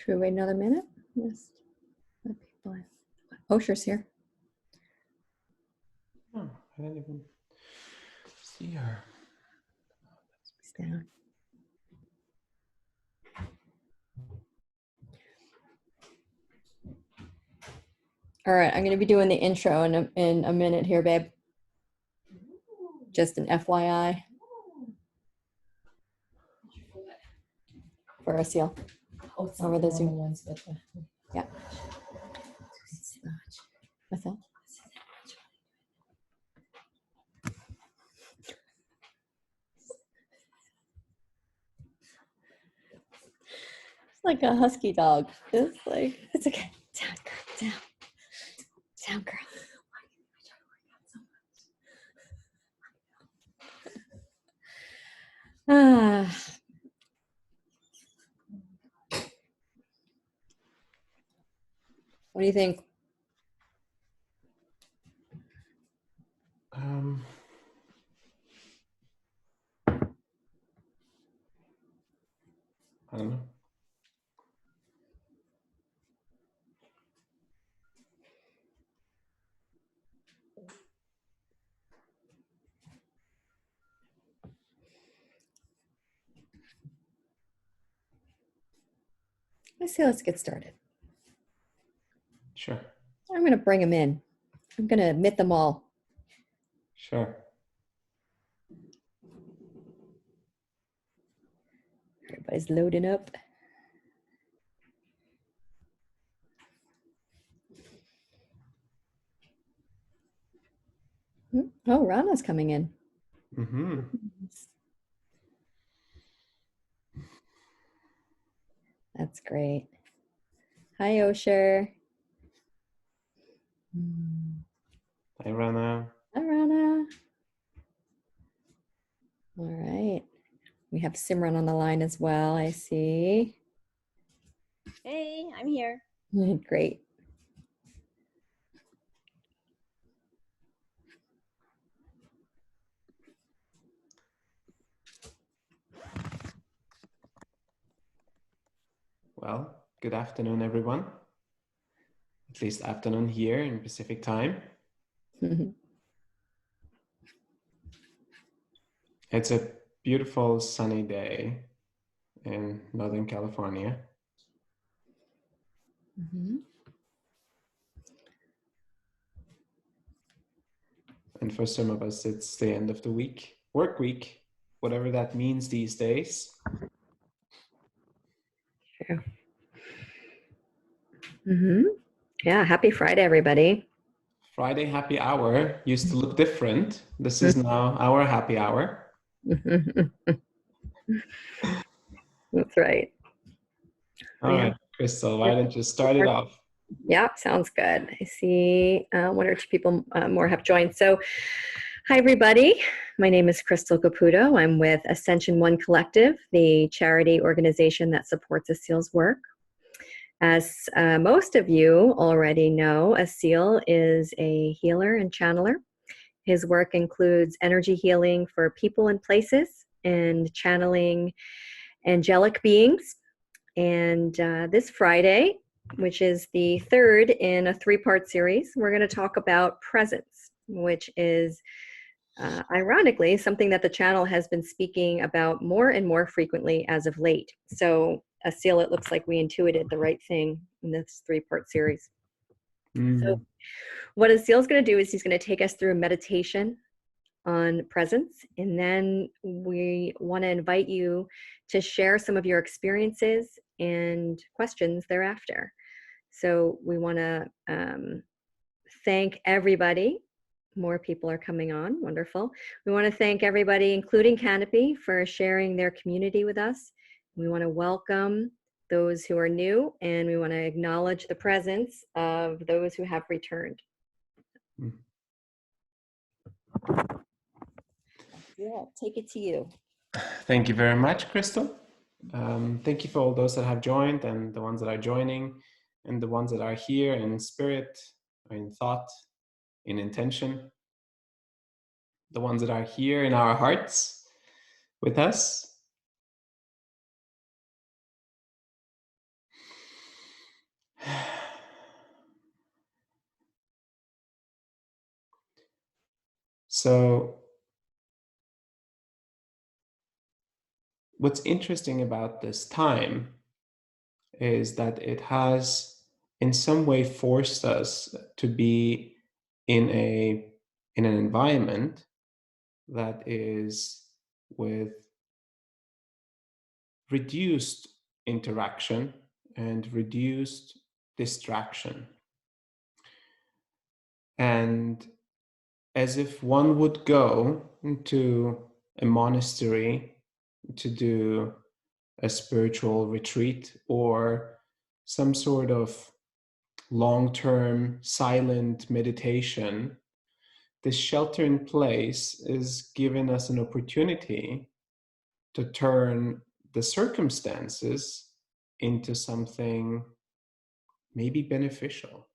Should we wait another minute? Yes. Let people in. Osher's here. Oh, I didn't even see her. He's down. All right, I'm going to be doing the intro in a minute here, babe. Just an FYI. For Asil. Oh, it's Over the Zoom. ones, but Yeah. What's that? It's like a husky dog. It's like, it's okay. Down, girl, down. Down, girl. Ah. What do you think? I don't know. Let's get started. Sure. I'm going to bring them in. I'm going to admit them all. Sure. Everybody's loading up. Oh, Rana's coming in. Mm-hmm. That's great. Hi, Osher. Hi, Rana. Hi, Rana. All right. We have Simran on the line as well, I see. Hey, I'm here. Great. Well, good afternoon, everyone. At least afternoon here in Pacific time. It's a beautiful sunny day in Northern California. Mm-hmm. And for some of us, it's the end of the week, work week, whatever that means these days. True. Mm-hmm. Yeah, happy Friday, everybody. Friday happy hour used to look different. This is now our happy hour. That's right. All right, Crystal, why don't you start it off? Yeah, sounds good. I see one or two people more have joined. So, hi, everybody. My name is Crystal Caputo. I'm with Ascension One Collective, the charity organization that supports Asil's work. As most of you already know, Asil is a healer and channeler. His work includes energy healing for people and places and channeling angelic beings. And this Friday, which is the third in a three-part series, we're going to talk about presence, which is ironically something that the channel has been speaking about more and more frequently as of late. So, Asil, it looks like we intuited the right thing in this three-part series. So what Asil's going to do is he's going to take us through a meditation on presence, and then we want to invite you to share some of your experiences and questions thereafter. So we want to thank everybody. More people are coming on. Wonderful. We want to thank everybody, including Canopy, for sharing their community with us. We want to welcome those who are new, and we want to acknowledge the presence of those who have returned. Yeah, take it to you. Thank you very much, Crystal. Thank you for all those that have joined and the ones that are joining and the ones that are here in spirit, or in thought, in intention. The ones that are here in our hearts with us. So what's interesting about this time is that it has in some way forced us to be in an environment that is with reduced interaction and reduced distraction. And as if one would go into a monastery to do a spiritual retreat or some sort of long-term silent meditation, this shelter in place is giving us an opportunity to turn the circumstances into something maybe beneficial.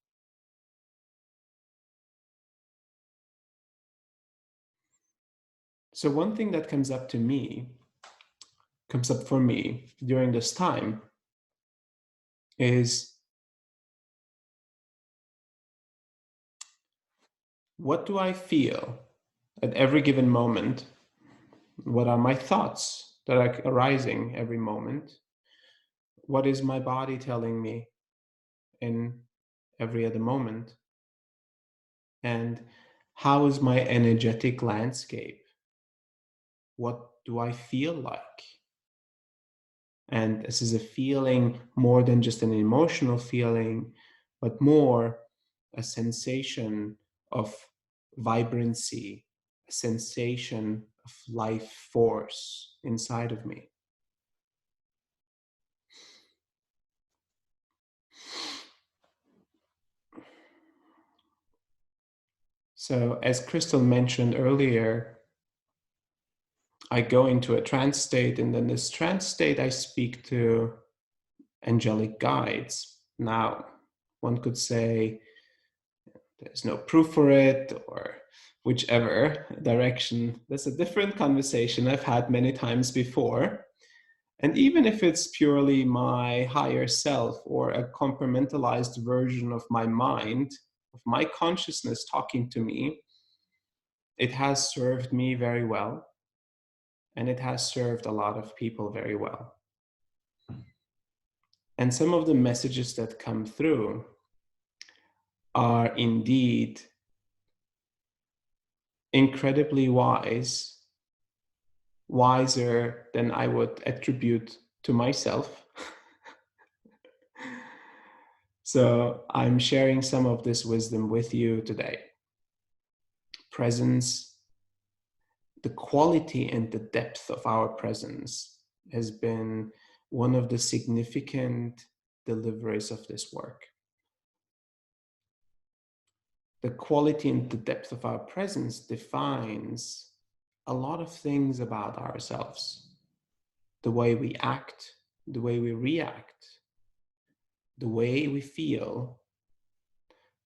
So one thing that comes up for me during this time is, what do I feel at every given moment? What are my thoughts that are arising every moment? What is my body telling me in every other moment? And how is my energetic landscape? What do I feel like? And this is a feeling more than just an emotional feeling, but more a sensation of vibrancy, a sensation of life force inside of me. So, as Crystal mentioned earlier, I go into a trance state, and in this trance state, I speak to angelic guides. Now, one could say there's no proof for it, or whichever direction. That's a different conversation I've had many times before. And even if it's purely my higher self or a compartmentalized version of my mind, of my consciousness talking to me, it has served me very well. And it has served a lot of people very well. And some of the messages that come through are indeed incredibly wise, wiser than I would attribute to myself. So I'm sharing some of this wisdom with you today. Presence, the quality and the depth of our presence has been one of the significant deliveries of this work. The quality and the depth of our presence defines a lot of things about ourselves. The way we act, the way we react, the way we feel,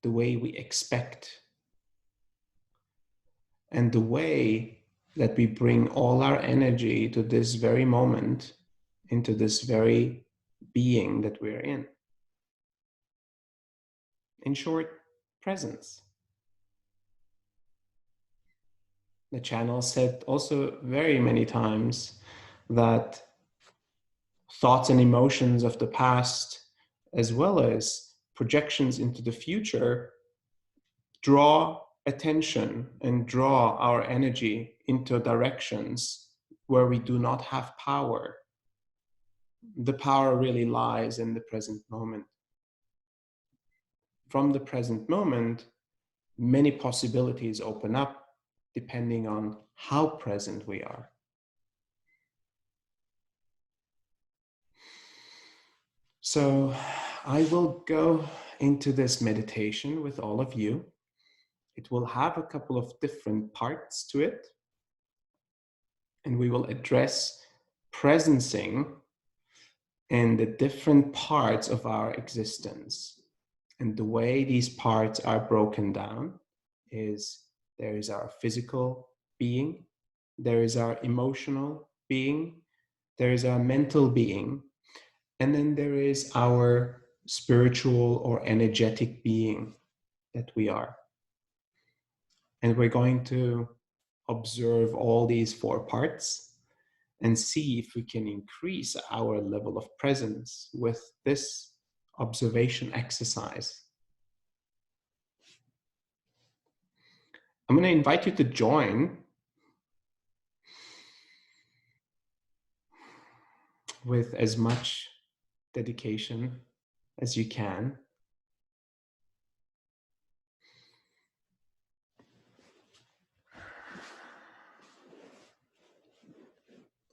the way we expect, and the way that we bring all our energy to this very moment, into this very being that we're in. In short, presence. The channel said also very many times that thoughts and emotions of the past, as well as projections into the future, draw attention and draw our energy into directions where we do not have power. The power really lies in the present moment. From the present moment, many possibilities open up depending on how present we are. So I will go into this meditation with all of you. It will have a couple of different parts to it, and we will address presencing in the different parts of our existence. And the way these parts are broken down is there is our physical being, there is our emotional being, there is our mental being, and then there is our spiritual or energetic being that we are. And we're going to observe all these four parts and see if we can increase our level of presence with this observation exercise. I'm going to invite you to join with as much dedication as you can.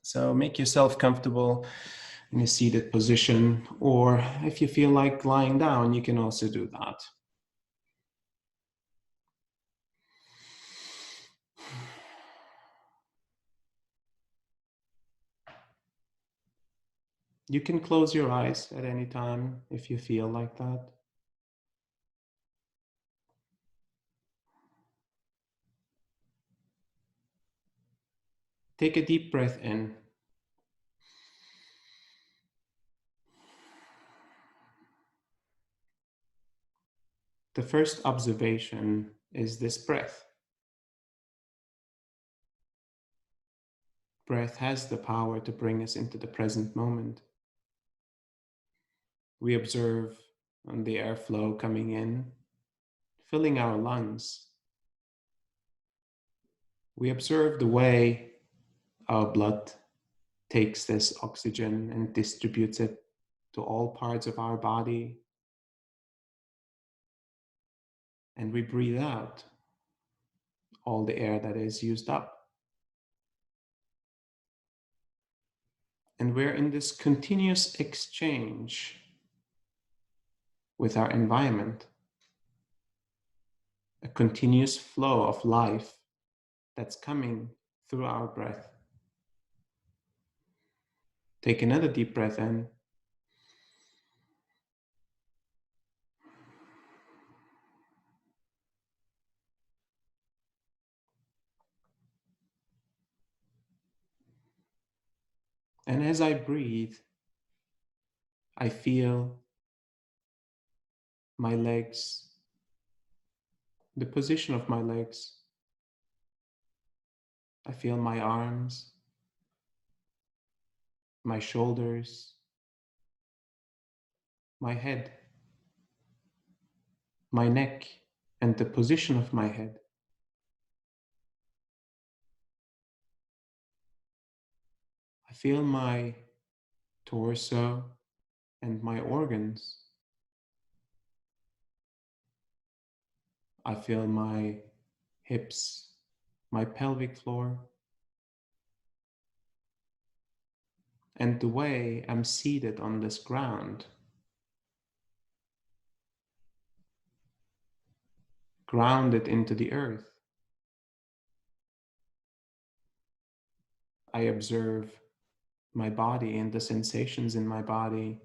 So make yourself comfortable in a seated position, or if you feel like lying down, you can also do that. You can close your eyes at any time if you feel like that. Take a deep breath in. The first observation is this breath. Breath has the power to bring us into the present moment. We observe the airflow coming in, filling our lungs. We observe the way our blood takes this oxygen and distributes it to all parts of our body. And we breathe out all the air that is used up. And we're in this continuous exchange with our environment, a continuous flow of life that's coming through our breath. Take another deep breath in. And as I breathe, I feel my legs, the position of my legs. I feel my arms, my shoulders, my head, my neck, and the position of my head. I feel my torso and my organs. I feel my hips, my pelvic floor, and the way I'm seated on this ground, grounded into the earth. I observe my body and the sensations in my body,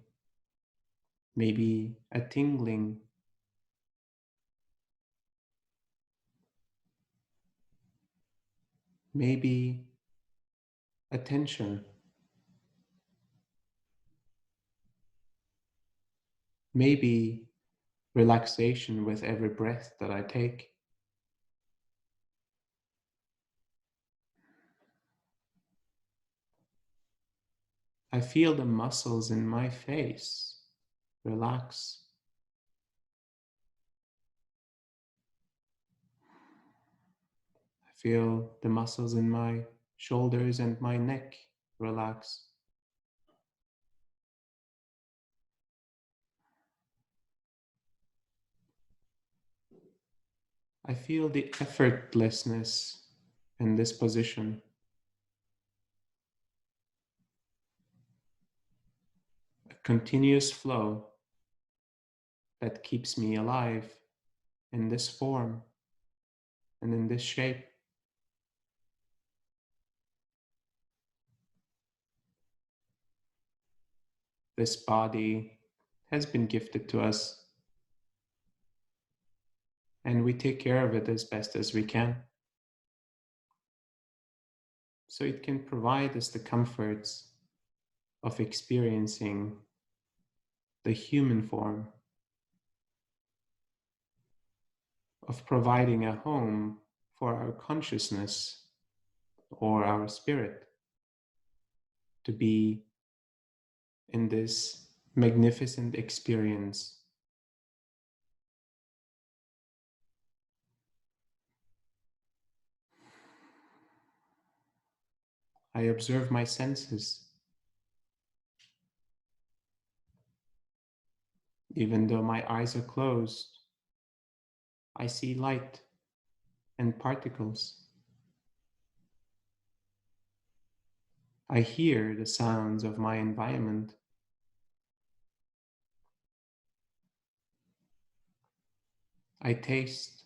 maybe a tingling, maybe a tension, maybe relaxation with every breath that I take. I feel the muscles in my face relax. I feel the muscles in my shoulders and my neck relax. I feel the effortlessness in this position. A continuous flow that keeps me alive in this form and in this shape. This body has been gifted to us, and we take care of it as best as we can. So it can provide us the comforts of experiencing the human form, of providing a home for our consciousness or our spirit to be in this magnificent experience. I observe my senses, even though my eyes are closed. I see light and particles. I hear the sounds of my environment. I taste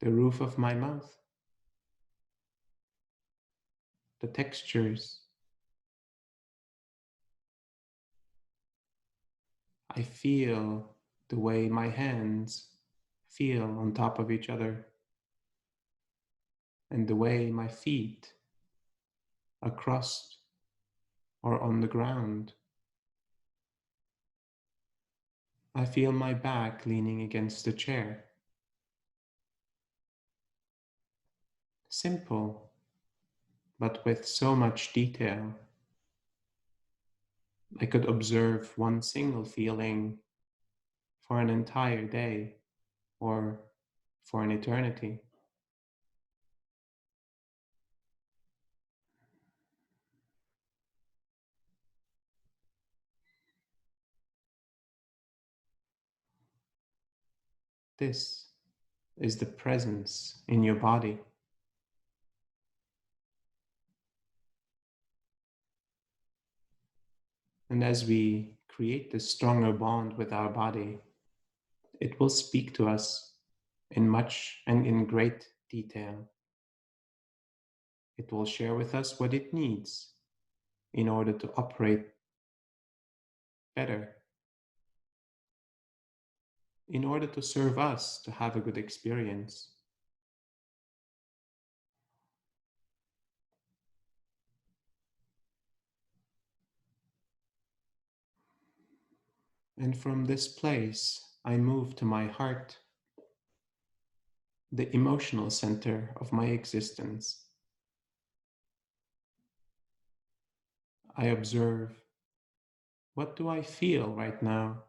the roof of my mouth, the textures. I feel the way my hands feel on top of each other, and the way my feet are crossed or on the ground. I feel my back leaning against the chair. Simple, but with so much detail. I could observe one single feeling for an entire day or for an eternity. This is the presence in your body. And as we create this stronger bond with our body, it will speak to us in much and in great detail. It will share with us what it needs in order to operate better, in order to serve us to have a good experience. And from this place, I move to my heart, the emotional center of my existence. I observe, what do I feel right now?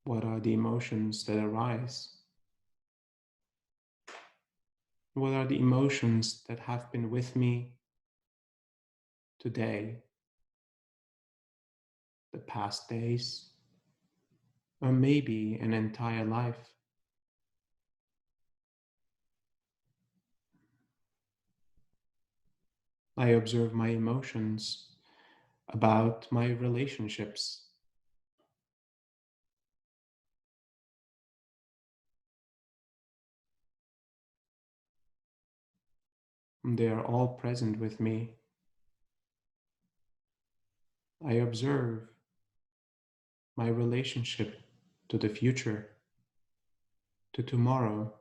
What are the emotions that arise? What are the emotions that have been with me today, the past days, or maybe an entire life? I observe my emotions about my relationships. They are all present with me. I observe my relationship to the future, to tomorrow,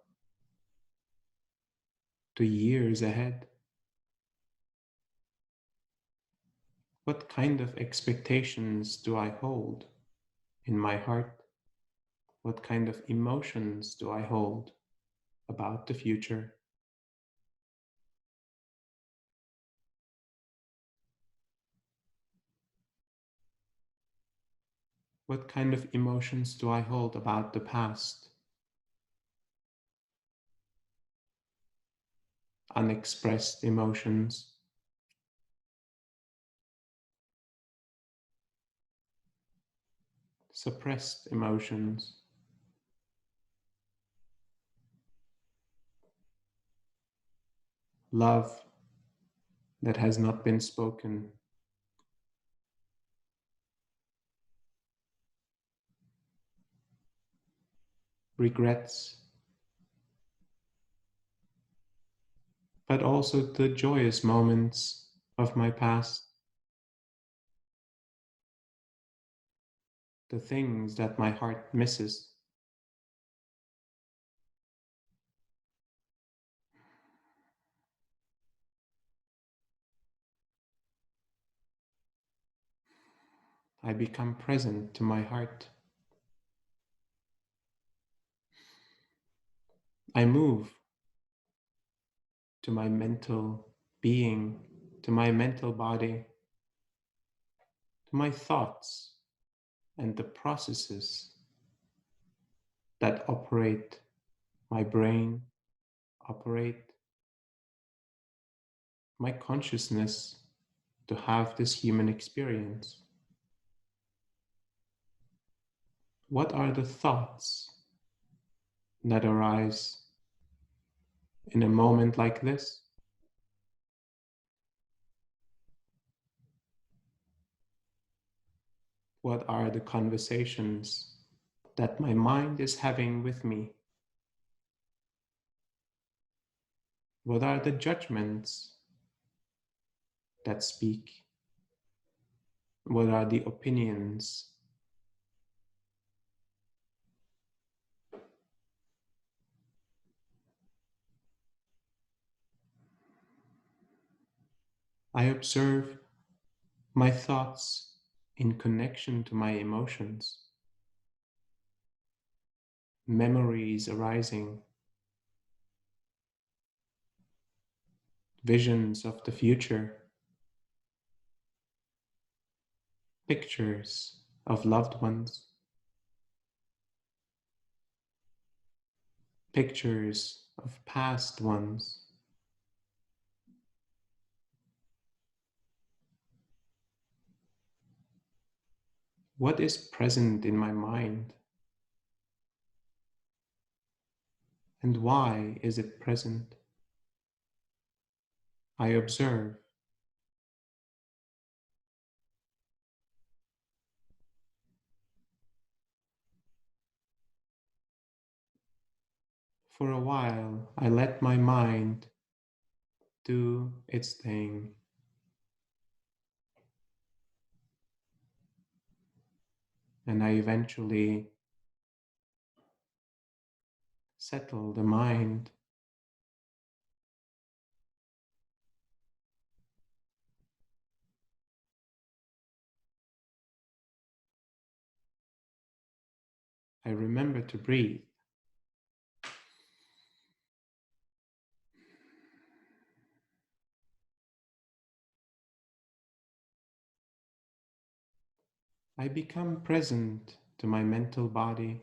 to years ahead. What kind of expectations do I hold in my heart? What kind of emotions do I hold about the future? What kind of emotions do I hold about the past? Unexpressed emotions. Suppressed emotions. Love that has not been spoken. Regrets, but also the joyous moments of my past. The things that my heart misses. I become present to my heart. I move to my mental being, to my mental body, to my thoughts and the processes that operate my brain, operate my consciousness to have this human experience. What are the thoughts that arise in a moment like this? What are the conversations that my mind is having with me? What are the judgments that speak? What are the opinions? I observe my thoughts in connection to my emotions, memories arising, visions of the future, pictures of loved ones, pictures of past ones. What is present in my mind? And why is it present? I observe. For a while, I let my mind do its thing. And I eventually settle the mind. I remember to breathe. I become present to my mental body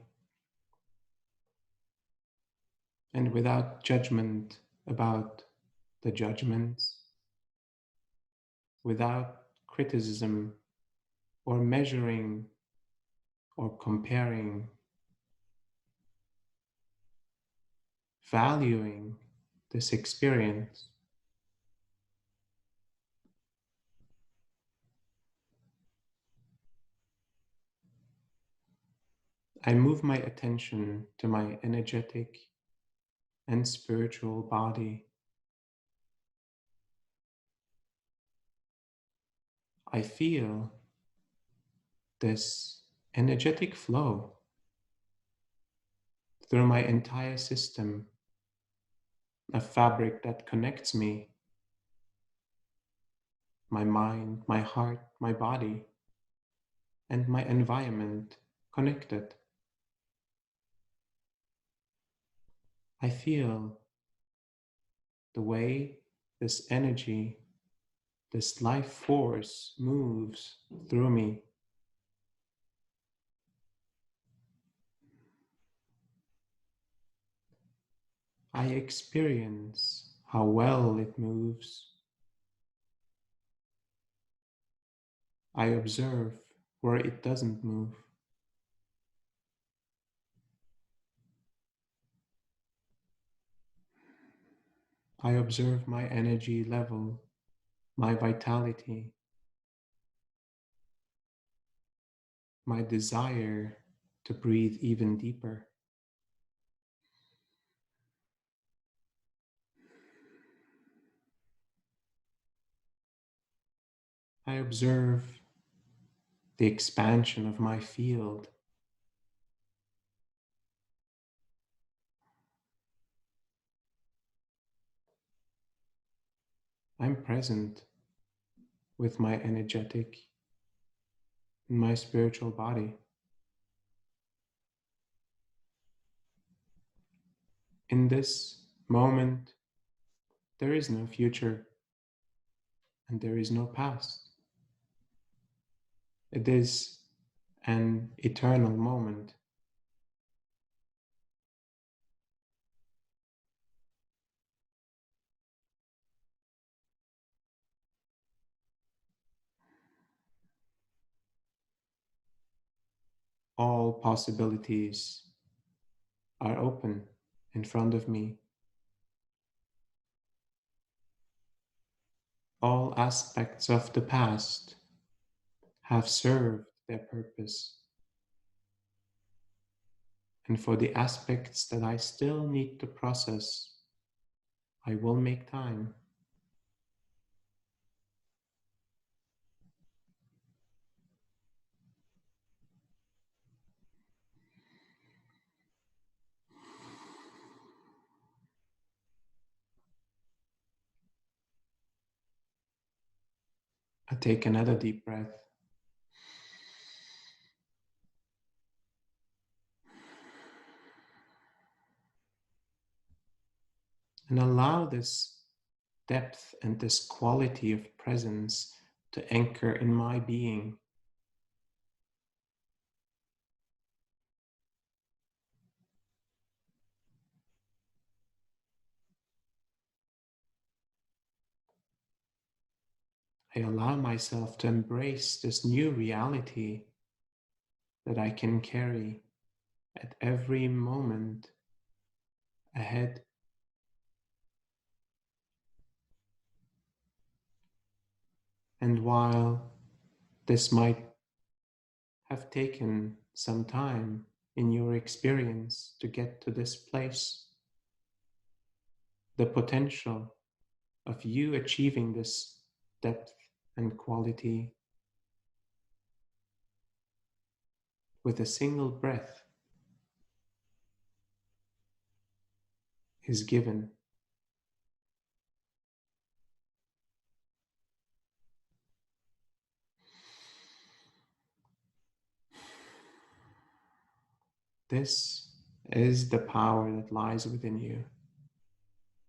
and without judgment about the judgments, without criticism or measuring or comparing, valuing this experience. I move my attention to my energetic and spiritual body. I feel this energetic flow through my entire system, a fabric that connects me, my mind, my heart, my body, and my environment connected. I feel the way this energy, this life force moves through me. I experience how well it moves. I observe where it doesn't move. I observe my energy level, my vitality, my desire to breathe even deeper. I observe the expansion of my field. I'm present with my energetic and my spiritual body. In this moment, there is no future and there is no past. It is an eternal moment. All possibilities are open in front of me. All aspects of the past have served their purpose. And for the aspects that I still need to process, I will make time. I take another deep breath. And allow this depth and this quality of presence to anchor in my being. I allow myself to embrace this new reality that I can carry at every moment ahead. And while this might have taken some time in your experience to get to this place, the potential of you achieving this depth and quality with a single breath is given. This is the power that lies within you.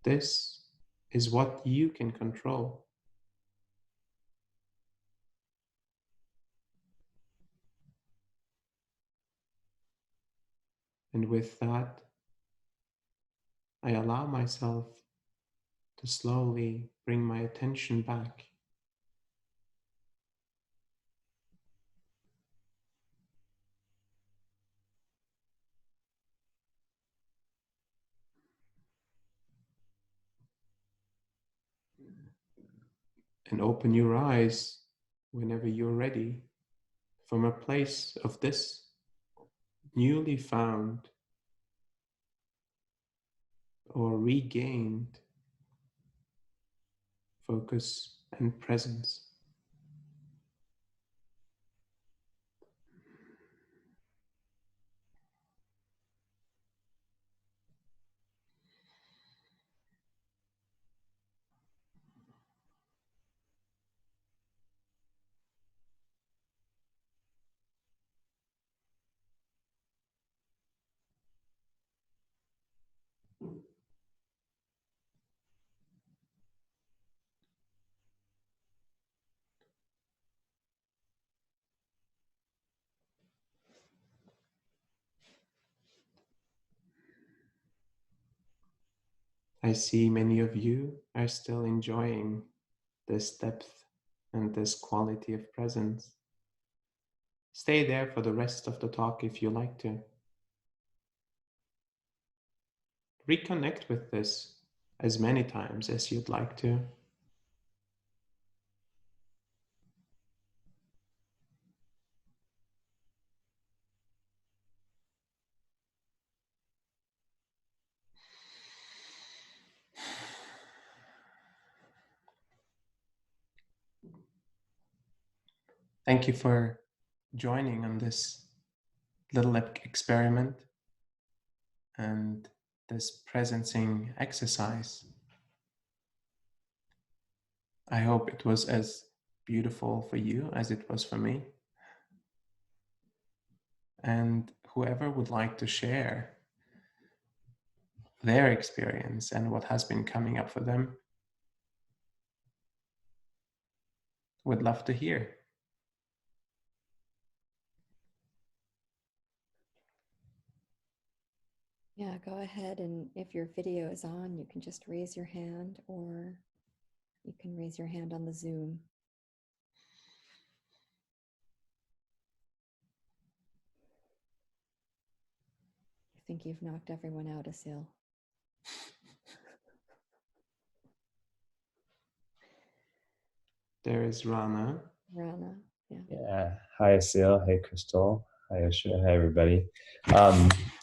This is what you can control. And with that, I allow myself to slowly bring my attention back. And open your eyes whenever you're ready from a place of this newly found or regained focus and presence. I see many of you are still enjoying this depth and this quality of presence. Stay there for the rest of the talk if you like to. Reconnect with this as many times as you'd like to. Thank you for joining on this little experiment and this presencing exercise. I hope it was as beautiful for you as it was for me. And whoever would like to share their experience and what has been coming up for them. Would love to hear. Yeah, go ahead, and if your video is on, you can just raise your hand, or you can raise your hand on the Zoom. I think you've knocked everyone out, Asil. There is Rana. Rana, yeah. Yeah. Hi, Asil. Hey, Crystal. Hi, Osha. Hi, everybody.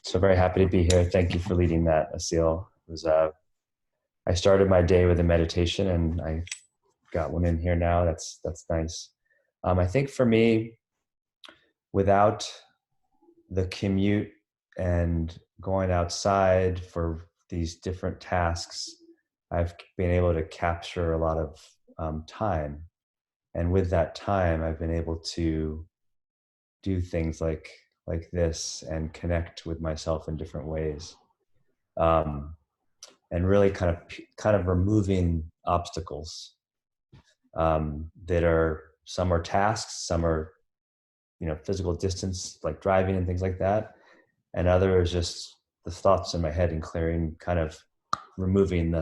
So very happy to be here. Thank you for leading that, Asil. It was, I started my day with a meditation, and I got one in here now. That's nice. I think for me, without the commute and going outside for these different tasks, I've been able to capture a lot of time. And with that time, I've been able to do things like this and connect with myself in different ways, and really kind of removing obstacles that are, some are tasks, some are physical distance like driving and things like that, and others just the thoughts in my head, and clearing, kind of removing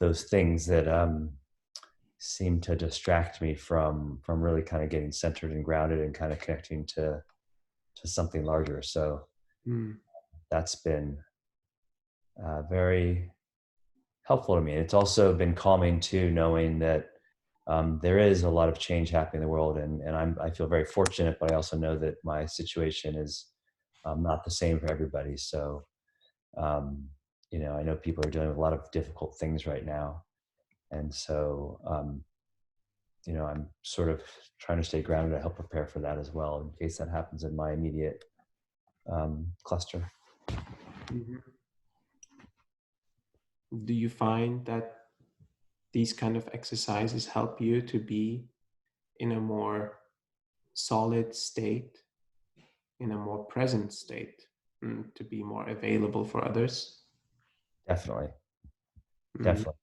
those things that seem to distract me from really kind of getting centered and grounded and kind of connecting to something larger. So that's been very helpful to me. And it's also been calming too, knowing that there is a lot of change happening in the world, and I feel very fortunate, but I also know that my situation is not the same for everybody. So I know people are dealing with a lot of difficult things right now, and so I'm sort of trying to stay grounded to help prepare for that as well, in case that happens in my immediate cluster. Mm-hmm. Do you find that these kind of exercises help you to be in a more solid state, in a more present state, to be more available for others? Definitely. Definitely.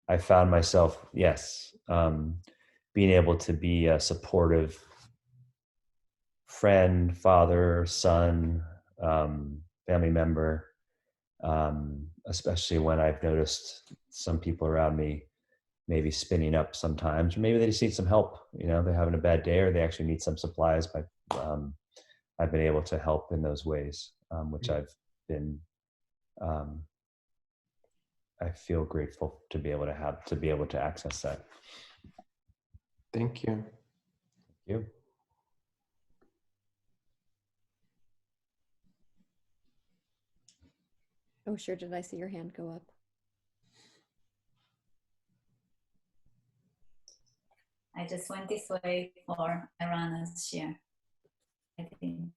I found myself, yes, being able to be a supportive friend, father, son, family member, especially when I've noticed some people around me maybe spinning up sometimes, or maybe they just need some help. They're having a bad day, or they actually need some supplies. But I've been able to help in those ways, which I've been. I feel grateful to be able to access that. Thank you. Thank you. Oh, sure. Did I see your hand go up? I just went this way for Irana's share. I think.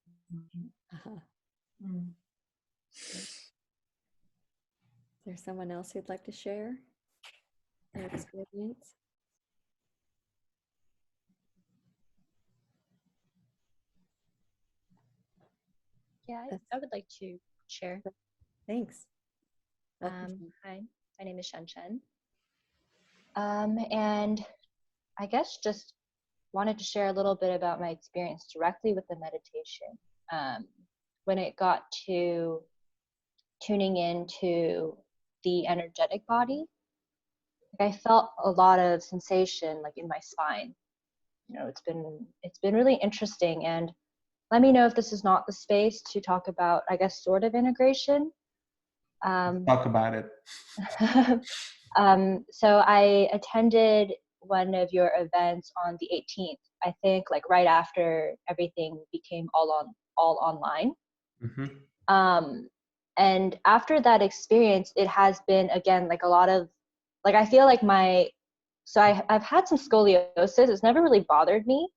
Is there someone else who'd like to share their experience? Yeah, I would like to share. Thanks. Hi, my name is Shen Chen. And I guess just wanted to share a little bit about my experience directly with the meditation. When it got to tuning into the energetic body, I felt a lot of sensation like in my spine. It's been really interesting, and let me know if this is not the space to talk about, I guess, sort of integration. Talk about it. So I attended one of your events on the 18th, I think, like right after everything became all online. Mm-hmm. And after that experience, it has been, again, like a lot of, like, I feel like I've had some scoliosis. It's never really bothered me.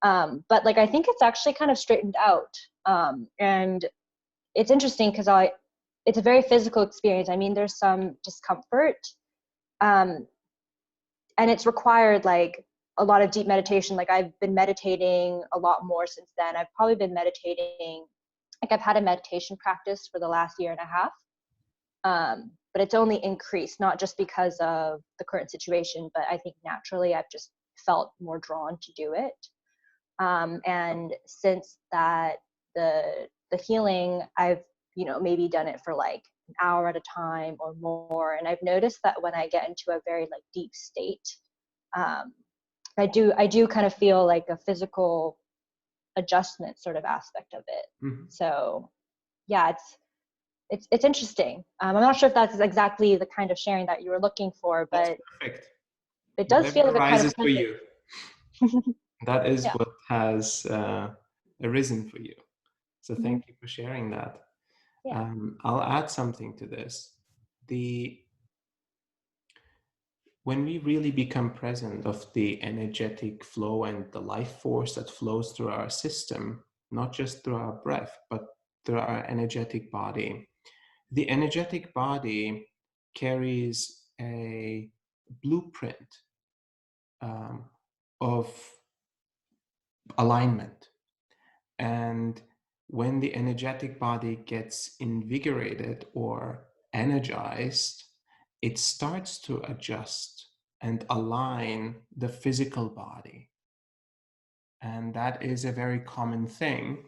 But like, I think it's actually kind of straightened out. And it's interesting because it's a very physical experience. I mean, there's some discomfort, and it's required like a lot of deep meditation. Like, I've been meditating a lot more since then. I've probably been meditating, like I've had a meditation practice for the last year and a half. But it's only increased, not just because of the current situation, but I think naturally I've just felt more drawn to do it. And since that, the healing, I've, you know, maybe done it for like an hour at a time or more. And I've noticed that when I get into a very like deep state, I do kind of feel like a physical adjustment sort of aspect of it. Mm-hmm. So yeah, it's interesting. I'm not sure if that's exactly the kind of sharing that you were looking for, but that's perfect. it does feel like a kind of for you. That is yeah. what has arisen for you. So Mm-hmm. thank you for sharing that. Yeah. I'll add something to this. When we really become present of the energetic flow and the life force that flows through our system, not just through our breath, but through our energetic body, the energetic body carries a blueprint of alignment. And when the energetic body gets invigorated or energized, it starts to adjust and align the physical body. And that is a very common thing.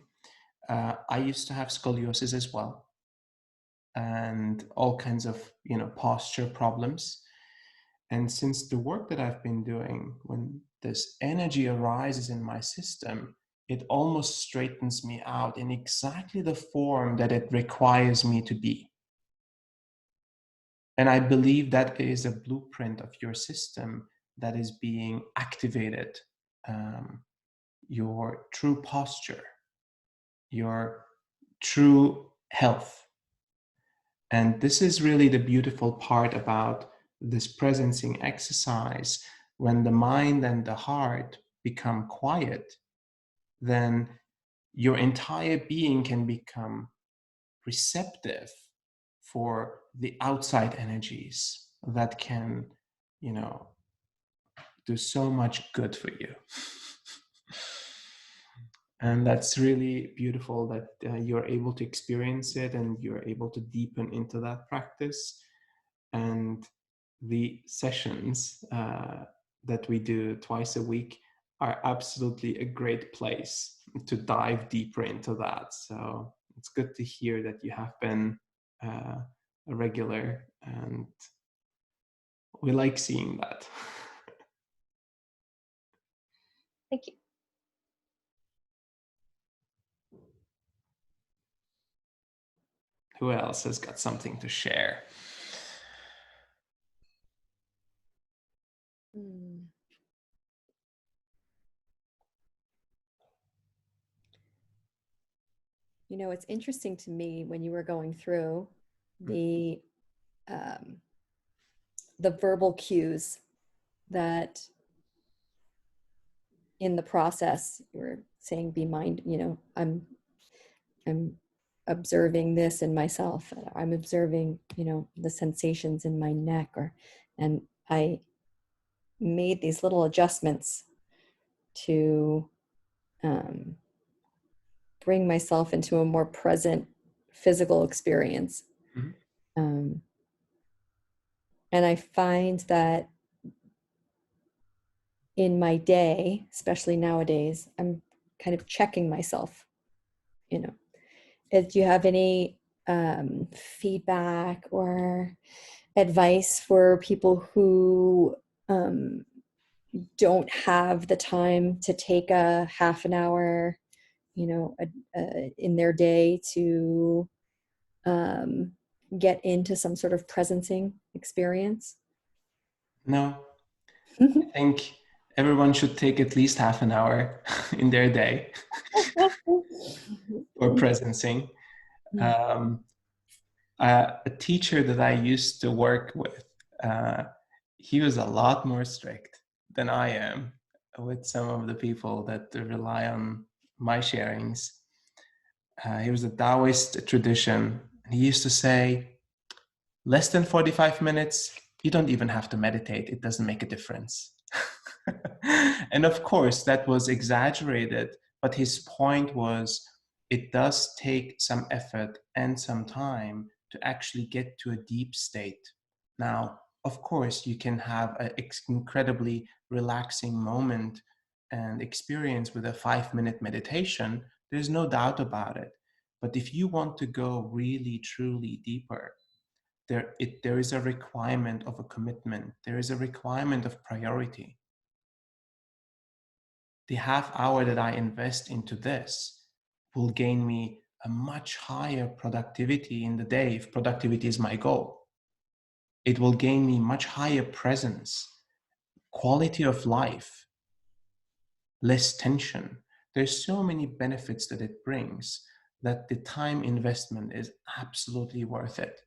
I used to have scoliosis as well, and all kinds of, you know, posture problems. And since the work that I've been doing, when this energy arises in my system, it almost straightens me out in exactly the form that it requires me to be. And I believe that is a blueprint of your system that is being activated. Your true posture, your true health. And this is really the beautiful part about this presencing exercise. When the mind and the heart become quiet, then your entire being can become receptive for the outside energies that can, you know, do so much good for you. And that's really beautiful that you're able to experience it and you're able to deepen into that practice. And the sessions that we do twice a week are absolutely a great place to dive deeper into that. So it's good to hear that you have been a regular, and we like seeing that. Thank you. Who else has got something to share? You know, it's interesting to me when you were going through the verbal cues that in the process you were saying, be mind, you know, I'm observing this in myself. I'm observing, you know, the sensations in my neck, and I made these little adjustments to bring myself into a more present physical experience. Mm-hmm. And I find that in my day, especially nowadays, I'm kind of checking myself, you know. Do you have any feedback or advice for people who don't have the time to take a half an hour, you know, in their day to get into some sort of presencing experience? No, I think everyone should take at least half an hour in their day for presencing. A teacher that I used to work with, he was a lot more strict than I am with some of the people that rely on my sharings. He was a Taoist tradition. And he used to say, less than 45 minutes, you don't even have to meditate. It doesn't make a difference. And of course, that was exaggerated, but his point was, it does take some effort and some time to actually get to a deep state. Now, of course, you can have an incredibly relaxing moment and experience with a 5-minute meditation. There's no doubt about it. But if you want to go really, truly deeper, there is a requirement of a commitment. There is a requirement of priority. The half hour that I invest into this will gain me a much higher productivity in the day if productivity is my goal. It will gain me much higher presence, quality of life, less tension. There's so many benefits that it brings that the time investment is absolutely worth it.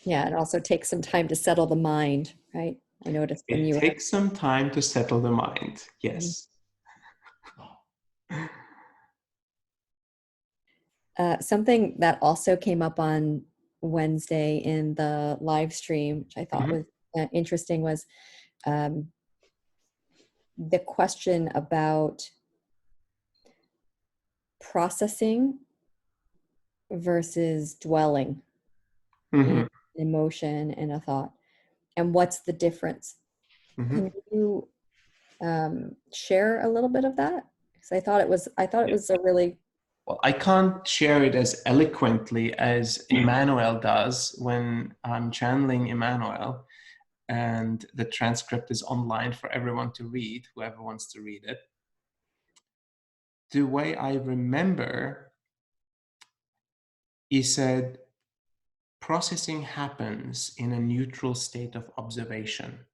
Yeah, it also takes some time to settle the mind, right? I noticed when It you were... takes some time to settle the mind, yes. Something that also came up on Wednesday in the live stream, which I thought was interesting, was the question about processing versus dwelling in emotion and a thought, and what's the difference. Can you share a little bit of that? Because I thought it was a really... Well, I can't share it as eloquently as Emmanuel does when I'm channeling Emmanuel, and the transcript is online for everyone to read, whoever wants to read it. The way I remember, he said, processing happens in a neutral state of observation.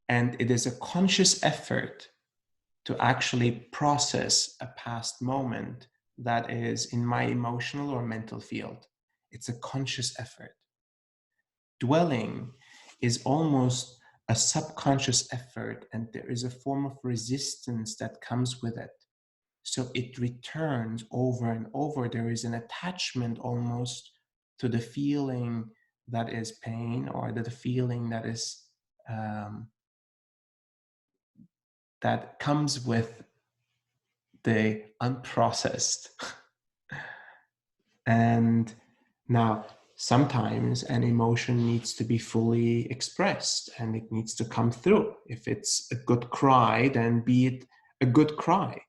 And it is a conscious effort to actually process a past moment that is in my emotional or mental field. It's a conscious effort. Dwelling is almost a subconscious effort, and there is a form of resistance that comes with it. So it returns over and over. There is an attachment almost to the feeling that is pain, or the feeling that is that comes with the unprocessed. And now, sometimes an emotion needs to be fully expressed and it needs to come through. If it's a good cry, then be it a good cry.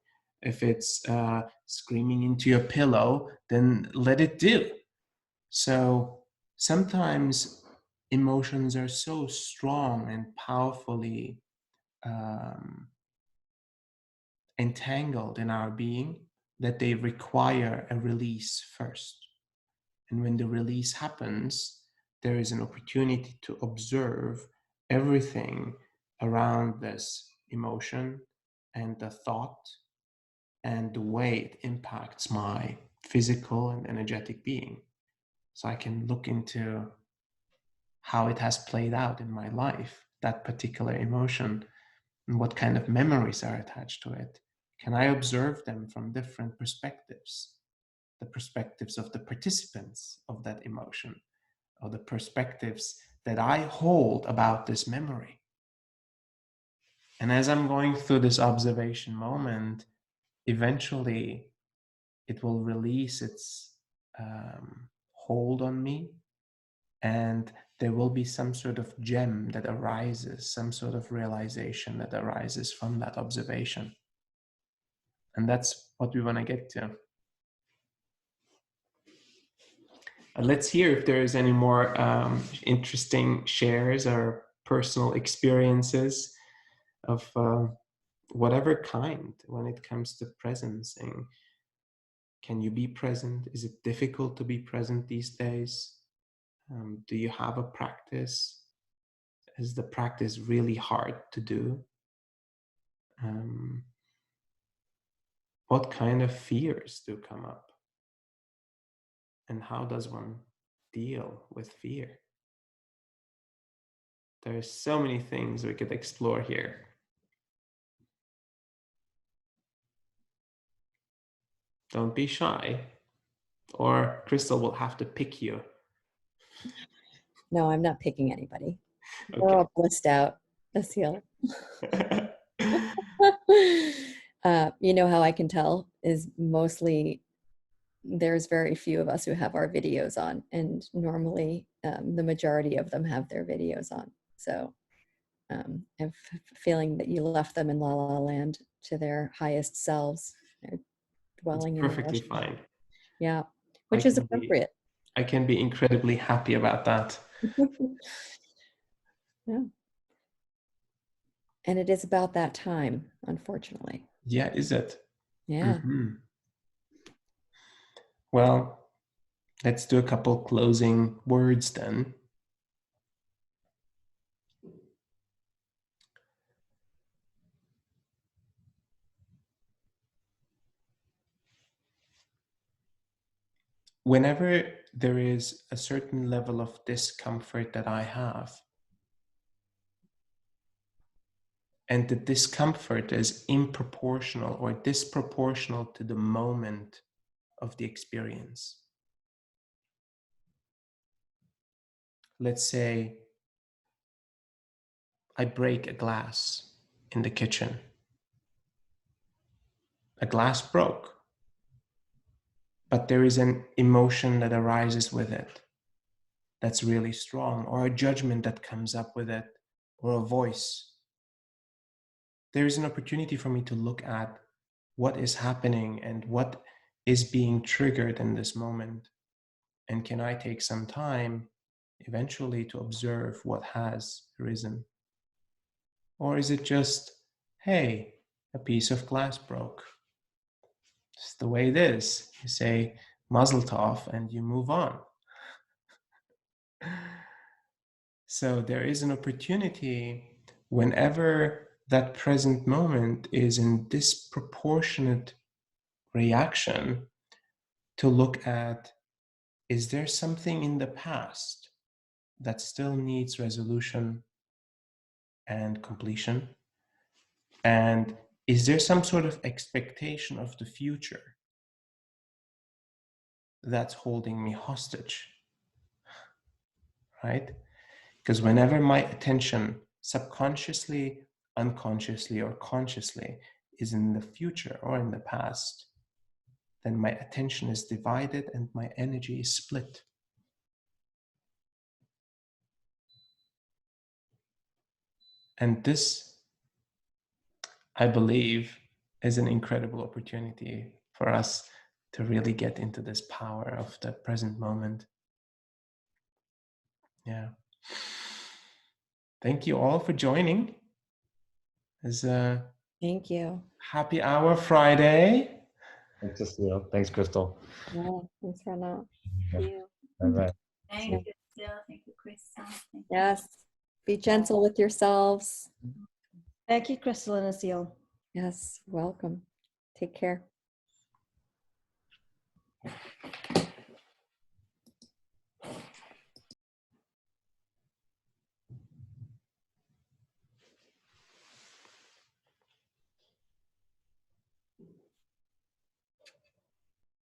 If it's screaming into your pillow, then let it do. So sometimes emotions are so strong and powerfully entangled in our being that they require a release first. And when the release happens, there is an opportunity to observe everything around this emotion and the thought and the way it impacts my physical and energetic being. So I can look into how it has played out in my life, that particular emotion, and what kind of memories are attached to it. Can I observe them from different perspectives? The perspectives of the participants of that emotion, or the perspectives that I hold about this memory. And as I'm going through this observation moment, eventually it will release its hold on me, and there will be some sort of gem that arises, some sort of realization that arises from that observation. And that's what we want to get to. Let's hear if there is any more interesting shares or personal experiences of whatever kind when it comes to presencing. Can you be present? Is it difficult to be present these days? Do you have a practice? Is the practice really hard to do? What kind of fears do come up? And how does one deal with fear? There's so many things we could explore here. Don't be shy, or Crystal will have to pick you. No, I'm not picking anybody. Okay. We're all blissed out, Asil. You know how I can tell is mostly there's very few of us who have our videos on, and normally the majority of them have their videos on. So I have a feeling that you left them in La La Land to their highest selves. They're dwelling It's in perfectly emotion. fine. Yeah, which is appropriate. I can be incredibly happy about that. Yeah. And it is about that time, unfortunately. Yeah, is it? Yeah. Mm-hmm. Well, let's do a couple closing words then. Whenever there is a certain level of discomfort that I have, and the discomfort is improportional or disproportional to the moment of the experience. Let's say I break a glass in the kitchen. A glass broke, but there is an emotion that arises with it that's really strong, or a judgment that comes up with it, or a voice. There is an opportunity for me to look at what is happening and what is being triggered in this moment. And can I take some time eventually to observe what has arisen? Or is it just, hey, a piece of glass broke? It's the way it is. You say Mazel Tov and you move on. So there is an opportunity whenever that present moment is in disproportionate reaction to look at, is there something in the past that still needs resolution and completion? And is there some sort of expectation of the future that's holding me hostage? Right? Because whenever my attention subconsciously, unconsciously, or consciously is in the future or in the past, then my attention is divided and my energy is split. And this, I believe, is an incredible opportunity for us to really get into this power of the present moment. Yeah. Thank you all for joining. It's a Thank you. happy hour Friday. Thanks, Asil. Thanks, Crystal. Yeah, thanks for now. Thank you. Bye-bye. Thank you, Jill. Thank you, Crystal. Thank you. Yes. Be gentle with yourselves. Thank you, Crystal and Asil. Yes. Welcome. Take care.